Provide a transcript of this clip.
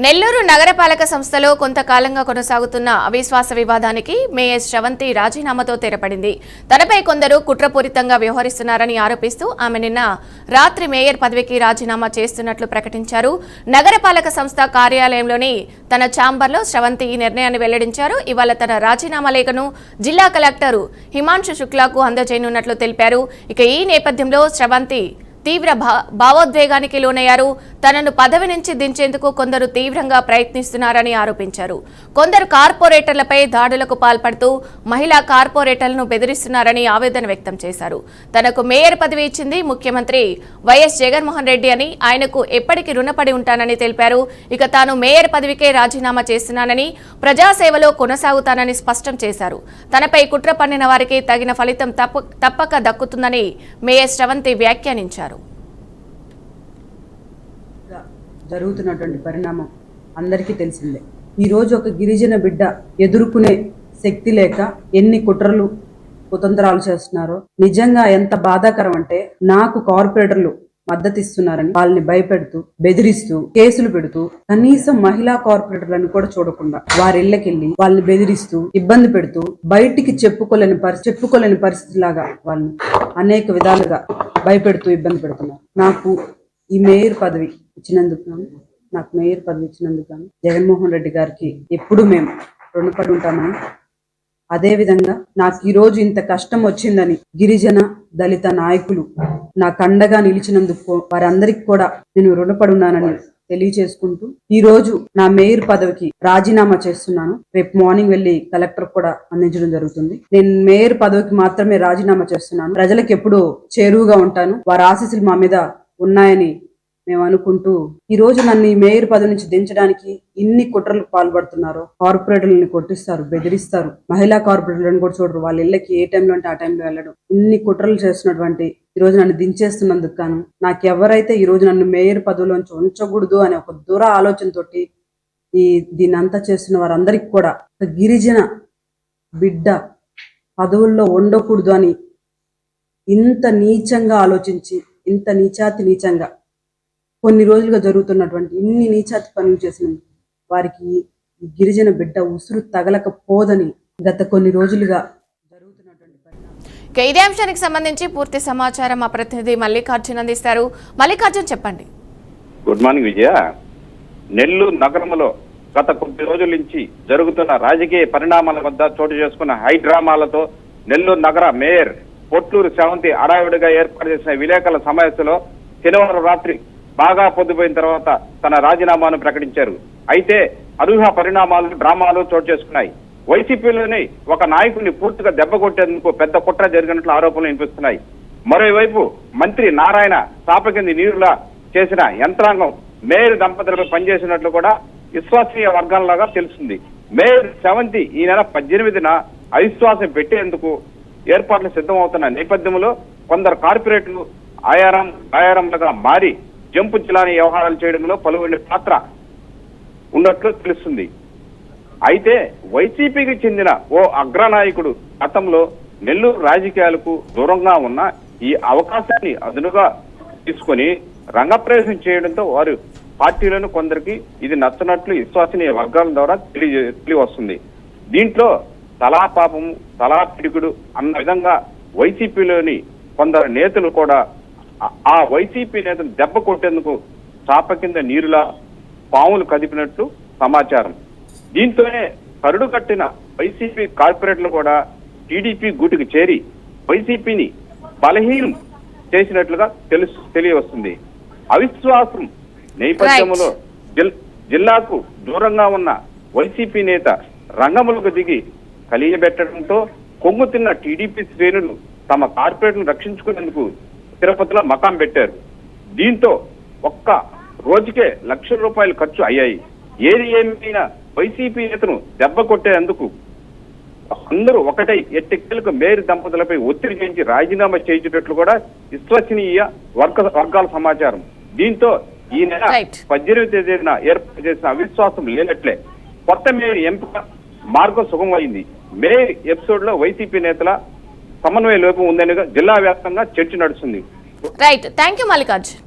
నెల్లూరు నగరపాలక సంస్థలో కొంతకాలంగా కొనసాగుతున్న అవిశ్వాస వివాదానికి మేయర్ శ్రవంతి రాజీనామాతో తెరపడింది. తనపై కొందరు కుట్రపూరితంగా వ్యవహరిస్తున్నారని ఆరోపిస్తూ ఆమె నిన్న రాత్రి మేయర్ పదవికి రాజీనామా చేస్తున్నట్లు ప్రకటించారు. నగరపాలక సంస్థ కార్యాలయంలోని తన ఛాంబర్లో శ్రవంతి ఈ నిర్ణయాన్ని వెల్లడించారు. ఇవాళ తన రాజీనామా లేఖను జిల్లా కలెక్టర్ హిమాంశు శుక్లాకు అందజేయనున్నట్లు తెలిపారు. ఇక ఈ నేపథ్యంలో శ్రవంతి తీవ్ర భావోద్వేగానికి లోనయ్యారు. తనను పదవి నుంచి దించేందుకు కొందరు తీవ్రంగా ప్రయత్నిస్తున్నారని ఆరోపించారు. కొందరు కార్పొరేటర్లపై దాడులకు పాల్పడుతూ మహిళా కార్పొరేటర్లను బెదిరిస్తున్నారని ఆవేదన వ్యక్తం చేశారు. తనకు మేయర్ పదవి ఇచ్చింది ముఖ్యమంత్రి వైఎస్ జగన్మోహన్ రెడ్డి అని, ఆయనకు ఎప్పటికీ రుణపడి ఉంటానని తెలిపారు. ఇక తాను మేయర్ పదవికే రాజీనామా చేస్తున్నానని, ప్రజాసేవలో కొనసాగుతానని స్పష్టం చేశారు. తనపై కుట్ర పన్నిన వారికి తగిన ఫలితం తప్పక దక్కుతుందని మేయర్ శ్రవంతి వ్యాఖ్యానించారు. జరుగుతున్నటువంటి పరిణామం అందరికీ తెలిసిందే. ఈరోజు ఒక గిరిజన బిడ్డ ఎదుర్కొనే శక్తి లేక ఎన్ని కుట్రలు కుతంత్రాలు చేస్తున్నారో నిజంగా ఎంత బాధాకరం అంటే, నాకు కార్పొరేటర్లు మద్దతు ఇస్తున్నారని వాళ్ళని భయపెడుతూ బెదిరిస్తూ కేసులు పెడుతూ కనీసం మహిళా కార్పొరేటర్లను కూడా చూడకుండా వారి ఇళ్లకెళ్ళి వాళ్ళని బెదిరిస్తూ ఇబ్బంది పెడుతూ బయటికి చెప్పుకోలేని పరిస్థితి లాగా వాళ్ళని అనేక విధాలుగా భయపెడుతూ ఇబ్బంది పెడుతున్నారు. నాకు ఈ మేయర్ పదవి ఇచ్చినందుకు జగన్మోహన్ రెడ్డి గారికి ఎప్పుడు మేము రుణపడి ఉంటామని, అదేవిధంగా నాకు ఈరోజు ఇంత కష్టం వచ్చిందని గిరిజన దళిత నాయకులు నాకు అండగా నిలిచినందుకు వారందరికి కూడా నేను రుణపడి ఉన్నానని తెలియచేసుకుంటూ ఈ రోజు నా మేయర్ పదవికి రాజీనామా చేస్తున్నాను. రేపు మార్నింగ్ వెళ్లి కలెక్టర్ కూడా అందించడం జరుగుతుంది. నేను మేయర్ పదవికి మాత్రమే రాజీనామా చేస్తున్నాను. ప్రజలకు ఎప్పుడూ చేరువుగా ఉంటాను. వారి ఆశీస్సులు మా మీద ఉన్నాయని మేము అనుకుంటూ ఈ రోజు నన్ను ఈ మేయర్ పదవి నుంచి దించడానికి ఇన్ని కుట్రలకు పాల్పడుతున్నారు. కార్పొరేటర్లను కొట్టిస్తారు, బెదిరిస్తారు. మహిళా కార్పొరేటర్లను కూడా చూడరు. వాళ్ళ ఇళ్ళకి ఏ టైంలో అంటే ఆ టైంలో వెళ్ళడం, ఇన్ని కుట్రలు చేస్తున్నటువంటి ఈ రోజు నన్ను దించేస్తున్నందుకు గాను నాకు ఎవరైతే ఈ రోజు నన్ను మేయర్ పదవిలోంచి ఉంచకూడదు అనే ఒక దూర ఆలోచనతోటి దీన్ని అంతా చేస్తున్న వారందరికి కూడా, ఒక గిరిజన బిడ్డ పదవుల్లో ఉండకూడదు అని ఇంత నీచంగా ఆలోచించి, ఇంత నీచంగా కొన్ని రోజులుగా జరుగుతున్నటువంటి ఇన్ని నీచాతి పనులు చేసిన వారికి గిరిజన బిడ్డ ఉసురు తగలకపోదని గత కొన్ని రోజులుగా జరుగుతున్నటువంటి ఇదే అంశానికి సంబంధించి పూర్తి సమాచారం మా ప్రతినిధి మల్లికార్జున్ అందిస్తారు. మల్లికార్జున్, చెప్పండి. గుడ్ మార్నింగ్ విజయ. నెల్లూరు నగరంలో గత కొద్ది రోజుల నుంచి జరుగుతున్న రాజకీయ పరిణామాల వద్ద చోటు చేసుకున్న హై డ్రామాలతో నెల్లూరు నగర మేయర్ పొట్లూరు శ్రవంతి హడావిడిగా ఏర్పాటు చేసిన విలేకరుల సమావేశంలో శనివారం రాత్రి బాగా పొద్దుపోయిన తర్వాత తన రాజీనామాను ప్రకటించారు. అయితే అనూహ్య పరిణామాలు, డ్రామాలు చోటు చేసుకున్నాయి. వైసీపీలోని ఒక నాయకుడిని పూర్తిగా దెబ్బ కొట్టేందుకు పెద్ద కుట్ర జరిగినట్లు ఆరోపణలు వినిపిస్తున్నాయి. మరోవైపు మంత్రి నారాయణ చాపకింది నీరులా చేసిన యంత్రాంగం మేయర్ దంపతులపై పనిచేసినట్లు కూడా విశ్వసనీయ వర్గాలలాగా తెలుస్తుంది. మేయర్ శ్రవంతి ఈ నెల 18న అవిశ్వాసం పెట్టేందుకు ఏర్పాట్లు సిద్ధమవుతున్న నేపథ్యంలో కొందరు కార్పొరేట్లు ఆయారంలుగా మారి జంపు జిల్లాని వ్యవహారాలు చేయడంలో పలువురి పాత్ర ఉన్నట్లు తెలుస్తుంది. అయితే వైసీపీకి చెందిన ఓ అగ్రనాయకుడు గతంలో నెల్లూరు రాజకీయాలకు దూరంగా ఉన్న ఈ అవకాశాన్ని అదునుగా తీసుకుని రంగప్రవేశం చేయడంతో వారు పార్టీలను కొందరికి ఇది నచ్చనట్లు విశ్వసనీయ వర్గాల ద్వారా తెలియవస్తుంది. దీంట్లో తలా పాపము తలా పిడుగుడు అన్న విధంగా వైసీపీలోని కొందరు నేతలు కూడా ఆ వైసీపీ నేతలు దెబ్బ కొట్టేందుకు చాప కింద నీరులా పాములు కదిపినట్లు సమాచారం. దీంతోనే కరుడు కట్టిన వైసీపీ కార్పొరేటర్లు కూడా టీడీపీ గూటికి చేరి వైసీపీని బలహీనం చేసినట్లుగా తెలియవస్తుంది. అవిశ్వాసం నేపథ్యంలో జిల్లాకు దూరంగా ఉన్న వైసీపీ నేత రంగములకు దిగి కలియబెట్టడంతో కొంగు తిన్న టీడీపీ శ్రేణులు తమ కార్పొరేట్ను రక్షించుకునేందుకు తిరుపతిలో మకాం పెట్టారు. దీంతో ఒక్క రోజుకే ₹1,00,000 ఖర్చు అయ్యాయి. ఏది ఏమైనా వైసీపీ నేతను దెబ్బ కొట్టేందుకు అందరూ ఒకటై ఎట్టెక్కలకు మేయర్ దంపతులపై ఒత్తిడి చేయించి రాజీనామా చేయించేటట్లు కూడా విశ్వసనీయ వర్గాల సమాచారం. దీంతో ఈ నెల 18వ తేదీన ఏర్పాటు చేసిన అవిశ్వాసం లేనట్లే కొత్త మేయర్ ఎంపిక మార్గం సుగమమైంది. మేయర్ ఎపిసోడ్ లో వైసీపీ నేతల సమన్వయ లోపం ఉందని జిల్లా వ్యాప్తంగా చర్చ నడుస్తుంది. Right, thank you Mallikarjun.